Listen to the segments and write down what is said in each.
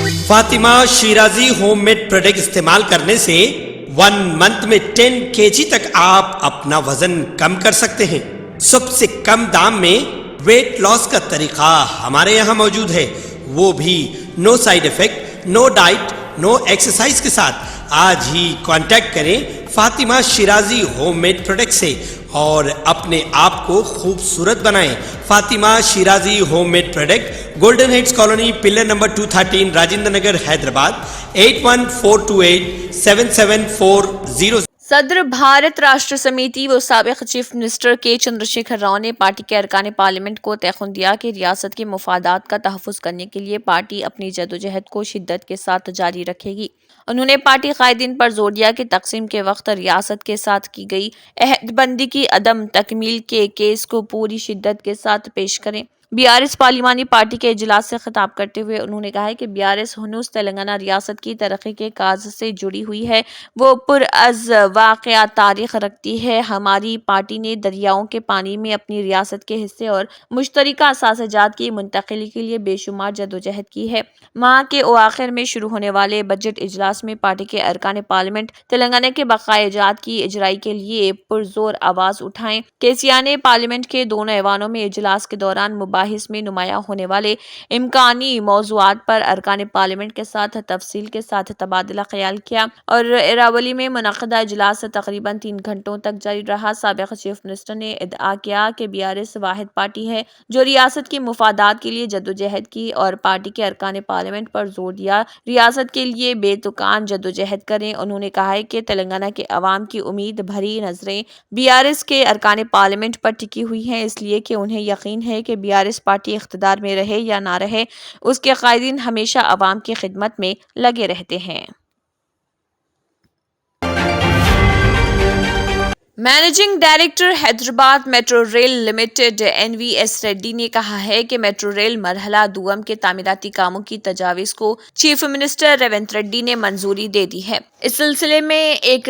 Fatima Shirazi home made product استعمال کرنے سے 1 منتھ میں 10 kg تک آپ اپنا وزن کم کر سکتے ہیں۔ سب سے کم دام میں ویٹ لاس کا طریقہ ہمارے یہاں موجود ہے، وہ بھی no side effect, no diet, no exercise کے ساتھ۔ آج ہی کانٹیکٹ کریں Fatima Shirazi home made product سے اور اپنے آپ کو خوبصورت بنائیں۔ Fatima Shirazi home made product, golden heights colony, pillar number 213، Rajendra Nagar, Hyderabad, 8142877400۔ صدر بھارت راشٹر سمیتی و سابق چیف منسٹر کے چندرشیکھر راؤ نے پارٹی کے ارکان پارلیمنٹ کو تیقن دیا کہ ریاست کے مفادات کا تحفظ کرنے کے لیے پارٹی اپنی جدوجہد کو شدت کے ساتھ جاری رکھے گی۔ انہوں نے پارٹی قائدین پر زور دیا کہ تقسیم کے وقت ریاست کے ساتھ کی گئی عہد بندی کی عدم تکمیل کے کیس کو پوری شدت کے ساتھ پیش کریں۔ BRS پارلیمانی پارٹی کے اجلاس سے خطاب کرتے ہوئے انہوں نے کہا کہ BRS ہنوز تلنگانہ ریاست کی ترقی کے کاز سے جڑی ہوئی ہے، وہ پرعز واقعات تاریخ رکھتی ہے۔ ہماری پارٹی نے دریاؤں کے پانی میں اپنی ریاست کے حصے اور مشترکہ اثاثہ جات کی منتقلی کے لیے بے شمار جدوجہد کی ہے۔ ماہ کے اواخر میں شروع ہونے والے بجٹ اجلاس میں پارٹی کے ارکان پارلیمنٹ تلنگانہ کے بقائے جات کی اجرائی کے لیے پرزور آواز اٹھائیں۔ کیسیانے پارلیمنٹ کے دونوں ایوانوں میں اجلاس کے دوران مباحث میں نمایاں ہونے والے امکانی موضوعات پر ارکان پارلیمنٹ کے ساتھ تفصیل کے ساتھ تبادلہ خیال کیا اور اراولی میں منعقدہ اجلاس تقریباً 3 گھنٹوں تک جاری رہا۔ سابق چیف منسٹر نے ادعا کیا کہ BRS واحد پارٹی ہے جو ریاست کے مفادات کے لیے جدوجہد کی اور پارٹی کے ارکان پارلیمنٹ پر زور دیا ریاست کے لیے بے تکان جدوجہد کریں۔ انہوں نے کہا کہ تلنگانہ کے عوام کی امید بھری نظریں BRS کے ارکان پارلیمنٹ پر ٹکی ہوئی ہیں، اس لیے کہ انہیں یقین ہے کہ BRS پارٹی اقتدار میں رہے یا نہ رہے، اس کے قائدین ہمیشہ عوام کی خدمت میں لگے رہتے ہیں۔ Managing director Hyderabad metro rail limited NVS Reddy نے کہا ہے کہ میٹرو ریل مرحلہ دوم کے تعمیراتی کاموں کی تجاویز کو چیف منسٹر ریونت ریڈی نے منظوری دے دی ہے۔ اس سلسلے میں ایک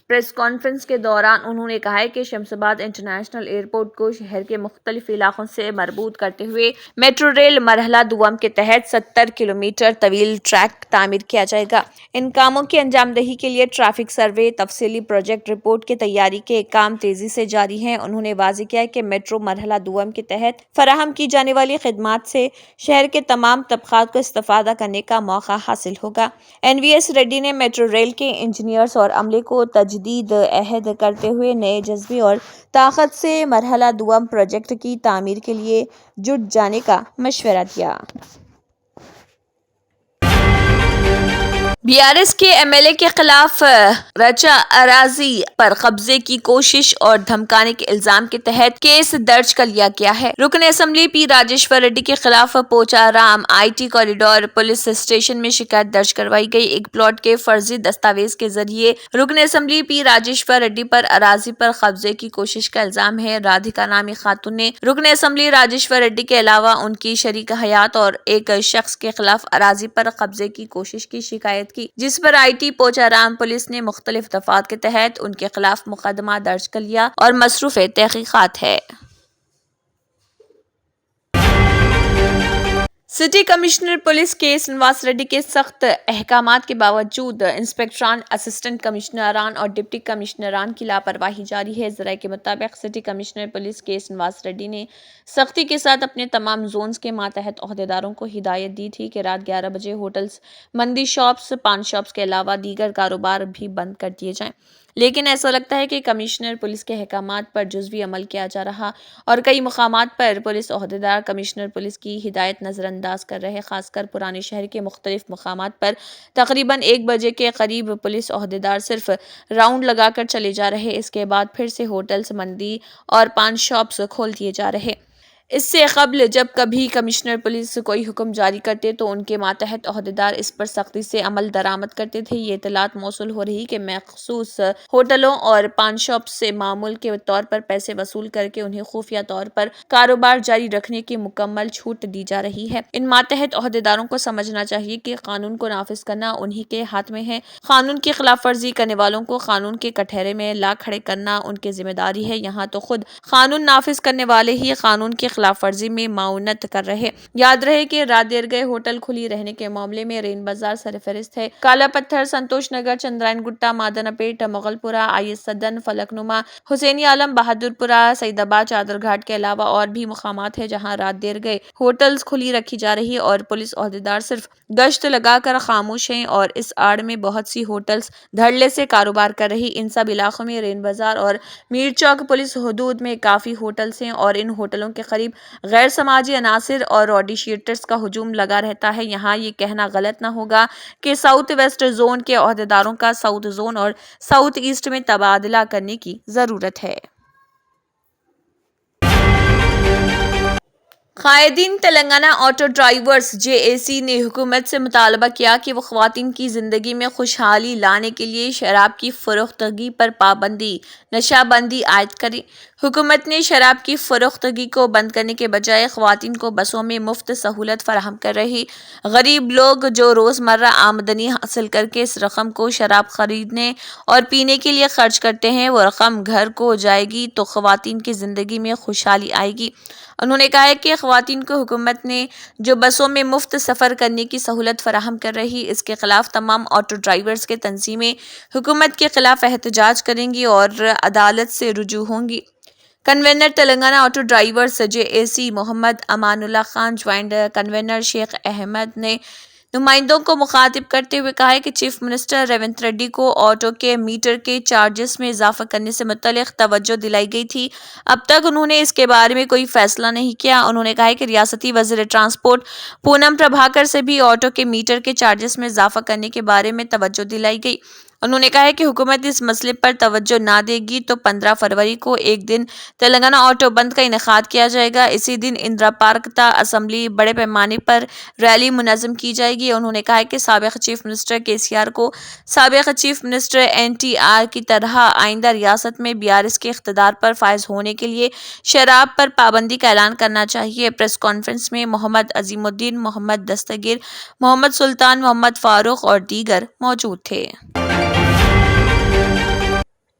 پریس کانفرنس کے دوران انہوں نے کہا کہ شمس آباد انٹرنیشنل ایئرپورٹ کو شہر کے مختلف علاقوں سے مربوط کرتے ہوئے میٹرو ریل مرحلہ دوم کے تحت 70 کلومیٹر طویل ٹریک تعمیر کیا جائے گا۔ ان کاموں کی انجام دہی کے لیے ٹریفک سروے، تفصیلی پروجیکٹ رپورٹ کی تیاری کے کام تیزی سے جاری ہیں۔ انہوں نے واضح کیا کہ میٹرو مرحلہ دوم کے تحت فراہم کی جانے والی خدمات سے شہر کے تمام طبقات کو استفادہ کرنے کا موقع حاصل ہوگا۔ NVS ریڈی نے میٹرو ریل کے انجینئرز اور عملے کو تجدید عہد کرتے ہوئے نئے جذبے اور طاقت سے مرحلہ دوم پروجیکٹ کی تعمیر کے لیے جٹ جانے کا مشورہ دیا۔ BRS کے MLA کے خلاف رچہ اراضی پر قبضے کی کوشش اور دھمکانے کے الزام کے تحت کیس درج کر لیا گیا ہے۔ رکن اسمبلی پی راجیشور ریڈی کے خلاف پوچارام IT کوریڈور پولیس اسٹیشن میں شکایت درج کروائی گئی۔ ایک پلاٹ کے فرضی دستاویز کے ذریعے رکن اسمبلی پی راجیشور ریڈی پر اراضی پر قبضے کی کوشش کا الزام ہے۔ رادھیکا نامی خاتون نے رکن اسمبلی راجیشور ریڈی کے علاوہ ان کی شریک حیات اور ایک شخص کے خلاف اراضی پر قبضے کی کوشش کی شکایت کی، جس پر IT پوچارام پولیس نے مختلف دفعات کے تحت ان کے خلاف مقدمہ درج کر لیا اور مصروف تحقیقات ہے۔ سٹی کمشنر پولیس کے سنواس ریڈی کے سخت احکامات کے باوجود انسپکٹران، اسسٹنٹ کمشنران اور ڈپٹی کمشنران کی لاپرواہی جاری ہے۔ ذرائع کے مطابق سٹی کمشنر پولیس کے سنواس ریڈی نے سختی کے ساتھ اپنے تمام زونز کے ماتحت عہدیداروں کو ہدایت دی تھی کہ رات 11 بجے ہوٹلز، مندی شاپس، پان شاپس کے علاوہ دیگر کاروبار بھی بند کر دیے جائیں، لیکن ایسا لگتا ہے کہ کمشنر پولیس کے احکامات پر جزوی عمل کیا جا رہا اور کئی مقامات پر پولیس عہدیدار کمشنر پولیس کی ہدایت نظر انداز کر رہے۔ خاص کر پرانے شہر کے مختلف مقامات پر تقریباً 1 بجے کے قریب پولیس عہدیدار صرف راؤنڈ لگا کر چلے جا رہے، اس کے بعد پھر سے ہوٹلز، مندی اور پان شاپس کھول دیے جا رہے۔ اس سے قبل جب کبھی کمشنر پولیس کوئی حکم جاری کرتے تو ان کے ماتحت عہدیدار اس پر سختی سے عمل درآمد کرتے تھے۔ یہ اطلاعات موصول ہو رہی کہ مخصوص ہوٹلوں اور پان شاپس سے معمول کے طور پر پیسے وصول کر کے انہیں خفیہ طور پر کاروبار جاری رکھنے کی مکمل چھوٹ دی جا رہی ہے۔ ان ماتحت عہدیداروں کو سمجھنا چاہیے کہ قانون کو نافذ کرنا انہی کے ہاتھ میں ہے۔ قانون کی خلاف ورزی کرنے والوں کو قانون کے کٹہرے میں لا کھڑے کرنا ان کی ذمہ داری ہے۔ یہاں تو خود قانون نافذ کرنے والے ہی قانون کی خلاف ورزی میں معاونت کر رہے۔ یاد رہے کہ رات دیر گئے ہوٹل کھلی رہنے کے معاملے میں رین بازار سرفہرست ہے۔ کالا پتھر، سنتوش نگر، چندرائن گٹا، مادنا پیٹ، مغل پورہ، آئی ایس سدن، فلک نما، حسینی عالم، بہادر پورہ، سعید آباد، چادر گھاٹ کے علاوہ اور بھی مقامات ہیں جہاں رات دیر گئے ہوٹلز کھلی رکھی جا رہی ہے اور پولیس عہدیدار صرف گشت لگا کر خاموش ہیں اور اس آڑ میں بہت سی ہوٹلز دھڑلے سے کاروبار کر رہی۔ ان سب علاقوں میں رین بازار اور میر چوک پولیس حدود میں کافی ہوٹلز ہیں اور ان ہوٹلوں کے قریب غیر سماجی عناصر اور راڈی شیٹرز کا ہجوم لگا رہتا ہے۔ یہاں یہ کہنا غلط نہ ہوگا کہ ساؤتھ ویسٹ زون کے عہدیداروں کا ساؤتھ زون اور ساؤتھ ایسٹ میں تبادلہ کرنے کی ضرورت ہے۔ قائدین تلنگانہ آٹو ڈرائیورز JAC نے حکومت سے مطالبہ کیا کہ وہ خواتین کی زندگی میں خوشحالی لانے کے لیے شراب کی فروختگی پر پابندی نشہ بندی عائد کرے۔ حکومت نے شراب کی فروختگی کو بند کرنے کے بجائے خواتین کو بسوں میں مفت سہولت فراہم کر رہی۔ غریب لوگ جو روزمرہ آمدنی حاصل کر کے اس رقم کو شراب خریدنے اور پینے کے لیے خرچ کرتے ہیں، وہ رقم گھر کو جائے گی تو خواتین کی زندگی میں خوشحالی آئے گی۔ انہوں نے کہا کہ خواتین کو حکومت نے جو بسوں میں مفت سفر کرنے کی سہولت فراہم کر رہی، اس کے خلاف تمام آٹو ڈرائیورز کے تنظیمیں حکومت کے خلاف احتجاج کریں گی اور عدالت سے رجوع ہوں گی۔ Convener Telangana auto drivers JAC محمد امان اللہ خان، جوائنٹ کنوینر شیخ احمد نے نمائندوں کو مخاطب کرتے ہوئے کہا کہ چیف منسٹر ریونت ریڈی کو آٹو کے میٹر کے چارجز میں اضافہ کرنے سے متعلق توجہ دلائی گئی تھی، اب تک انہوں نے اس کے بارے میں کوئی فیصلہ نہیں کیا۔ انہوں نے کہا کہ ریاستی وزیر ٹرانسپورٹ پونم پربھاکر سے بھی آٹو کے میٹر کے چارجز میں اضافہ کرنے کے بارے میں توجہ دلائی گئی۔ انہوں نے کہا کہ حکومت اس مسئلے پر توجہ نہ دے گی تو 15 فروری کو ایک دن تلنگانہ آٹو بند کا انعقاد کیا جائے گا۔ اسی دن اندرا پارک تا اسمبلی بڑے پیمانے پر ریلی منظم کی جائے گی۔ انہوں نے کہا کہ سابق چیف منسٹر KCR کو سابق چیف منسٹر NTR کی طرح آئندہ ریاست میں BRS کے اقتدار پر فائز ہونے کے لیے شراب پر پابندی کا اعلان کرنا چاہیے۔ پریس کانفرنس میں محمد عظیم الدین، محمد دستگیر، محمد سلطان، محمد فاروق اور دیگر موجود تھے۔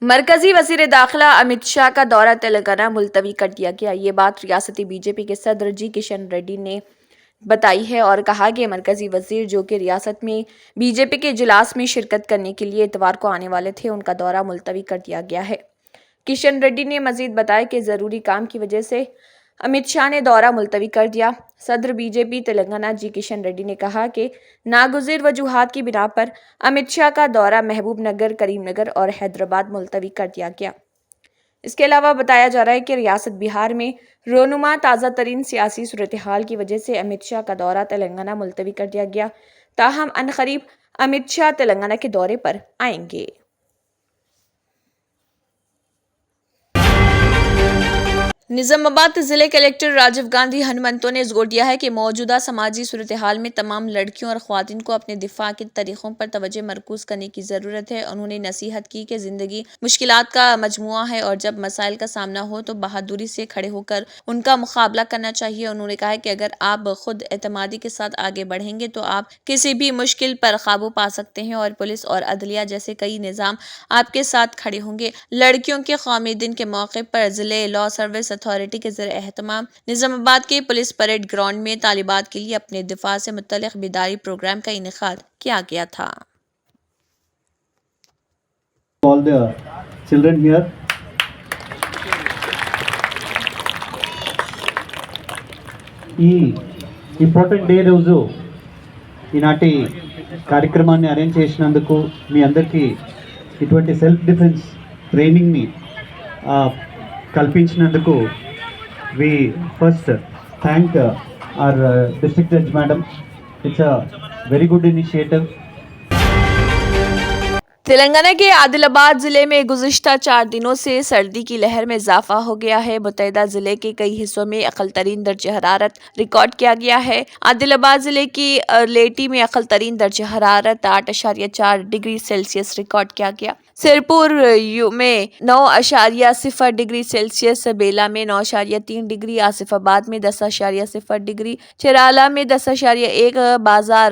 مرکزی وزیر داخلہ امت شاہ کا دورہ تلنگانہ ملتوی کر دیا گیا۔ یہ بات ریاستی BJP کے صدر G کشن ریڈی نے بتائی ہے اور کہا کہ مرکزی وزیر جو کہ ریاست میں BJP کے اجلاس میں شرکت کرنے کے لیے اتوار کو آنے والے تھے، ان کا دورہ ملتوی کر دیا گیا ہے۔ کشن ریڈی نے مزید بتایا کہ ضروری کام کی وجہ سے امت شاہ نے دورہ ملتوی کر دیا۔ صدر BJP تلنگانہ G کشن ریڈی نے کہا کہ ناگزیر وجوہات کی بنا پر امت شاہ کا دورہ محبوب نگر، کریم نگر اور حیدرآباد ملتوی کر دیا گیا۔ اس کے علاوہ بتایا جا رہا ہے کہ ریاست بہار میں رونما تازہ ترین سیاسی صورتحال کی وجہ سے امت شاہ کا دورہ تلنگانہ ملتوی کر دیا گیا، تاہم عنقریب امت شاہ تلنگانہ کے دورے پر آئیں گے۔ نظام آباد ضلع کلکٹر راجیو گاندھی ہنمنتو نے زور دیا ہے کہ موجودہ سماجی صورتحال میں تمام لڑکیوں اور خواتین کو اپنے دفاع کے طریقوں پر توجہ مرکوز کرنے کی ضرورت ہے۔ انہوں نے نصیحت کی کہ زندگی مشکلات کا مجموعہ ہے اور جب مسائل کا سامنا ہو تو بہادری سے کھڑے ہو کر ان کا مقابلہ کرنا چاہیے۔ انہوں نے کہا کہ اگر آپ خود اعتمادی کے ساتھ آگے بڑھیں گے تو آپ کسی بھی مشکل پر قابو پا سکتے ہیں اور پولیس اور عدلیہ جیسے کئی نظام آپ کے ساتھ کھڑے ہوں گے۔ لڑکیوں کے قومی دن کے موقع پر ضلع لا سروس اتھارٹی کے زیر اہتمام نظام آباد کے پولیس پریڈ گراؤنڈ میں طالبات کے لیے اپنے دفاع سے متعلق بیداری پروگرام کا انعقاد کیا گیا تھا۔ All the children here. ఈ ఇంపార్టెంట్ డే రోజు ఈనాటి కార్యక్రమాన్ని అరేంజ్ చేసినందుకు మీ అందరికీ ఇటువంటి సెల్ఫ్ డిఫెన్స్ ట్రైనింగ్ని కల్పించినందుకు we first thank our district judge madam. It's a very good initiative. Telangana کے عادل آباد ضلع میں گزشتہ 4 دنوں سے سردی کی لہر میں اضافہ ہو گیا ہے۔ متحدہ ضلع کے کئی حصوں میں اقل ترین درجہ حرارت ریکارڈ کیا گیا ہے۔ عادل آباد ضلع کی ارلیٹی میں اقل ترین درجہ حرارت 8.4 ڈگری سیلسیس ریکارڈ کیا گیا۔ سرپور میں 9.0 ڈگری سیلسیس، بیلا میں 9.3 ڈگری، آصف آباد میں 10.0 ڈگری، چرالا میں 10.1، بازار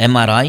MRI,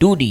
2D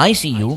ICU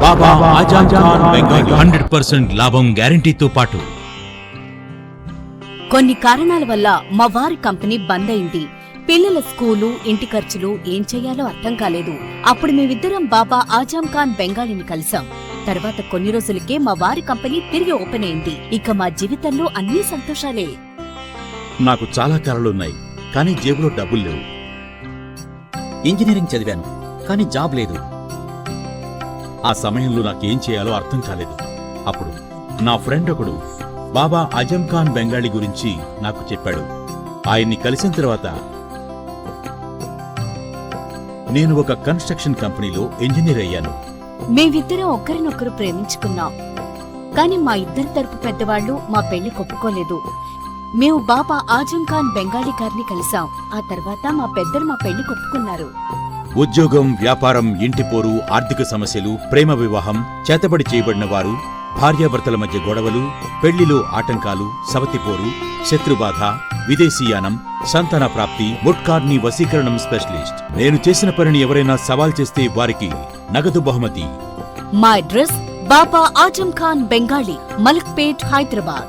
బాబా ఆజాం ఖాన్ బెంగాలీ 100% లాభం గ్యారంటీతో పాటు కొన్ని కారణాల వల్ల మా వారి కంపెనీ బంద్ అయింది. పిల్లల స్కూలు, ఇంటి ఖర్చులు ఏం చెయ్యాలో అర్థం కాలేదు. అప్పుడు మేమిద్దరం బాబా ఆజాం ఖాన్ బెంగాలీని కలిసాం. తర్వాత కొన్ని రోజులకే మా వారి కంపెనీ తిరిగి ఓపెన్ అయింది. ఇక మా జీవితంలో అన్ని సంతోషాలే. నాకు చాలా కలలున్నాయి, కానీ జేబులో డబ్బులు లేవు. ఇంజనీరింగ్ చదివాను, కానీ జాబ్ లేదు. ఆ సమయంలో నాకేం చేయాలో అర్థం కాలేదు. అప్పుడు నా ఫ్రెండ్ ఒకడు బాబా ఆజం ఖాన్ బెంగాలీ గురించి నాకు చెప్పాడు. ఆయన్ని కలిసిన తర్వాత నేను ఒక కన్స్ట్రక్షన్ కంపెనీలో ఇంజనీర్ అయ్యాను. మేమిద్దరం ఒకరినొకరు ప్రేమించుకున్నాం. కాని మా ఇద్దరి తరపు పెద్దవాళ్లు మా పెళ్లి ఒప్పుకోలేదు. మేము బాబా ఆజం ఖాన్ బెంగాలీ గారిని కలిసాం. ఆ తర్వాత మా పెద్దలు మా పెళ్లి ఒప్పుకున్నారు. ఉద్యోగం, వ్యాపారం, ఇంటి పోరు, ఆర్థిక సమస్యలు, ప్రేమ వివాహం, చేతబడి చేయబడిన వారు, భార్యాభర్తల మధ్య గొడవలు, పెళ్లిలో ఆటంకాలు, సవతిపోరు, శత్రుబాధ, విదేశీయానం, సంతాన ప్రాప్తి, ముట్కార్ని వశీకరణం స్పెషలిస్ట్. నేను చేసిన పనిని ఎవరైనా సవాల్ చేస్తే వారికి నగదు బహుమతి. మా అడ్రస్ బాబా ఆజం ఖాన్ బెంగాళీ, మలక్పేట్, హైదరాబాద్.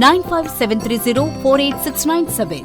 9573048697।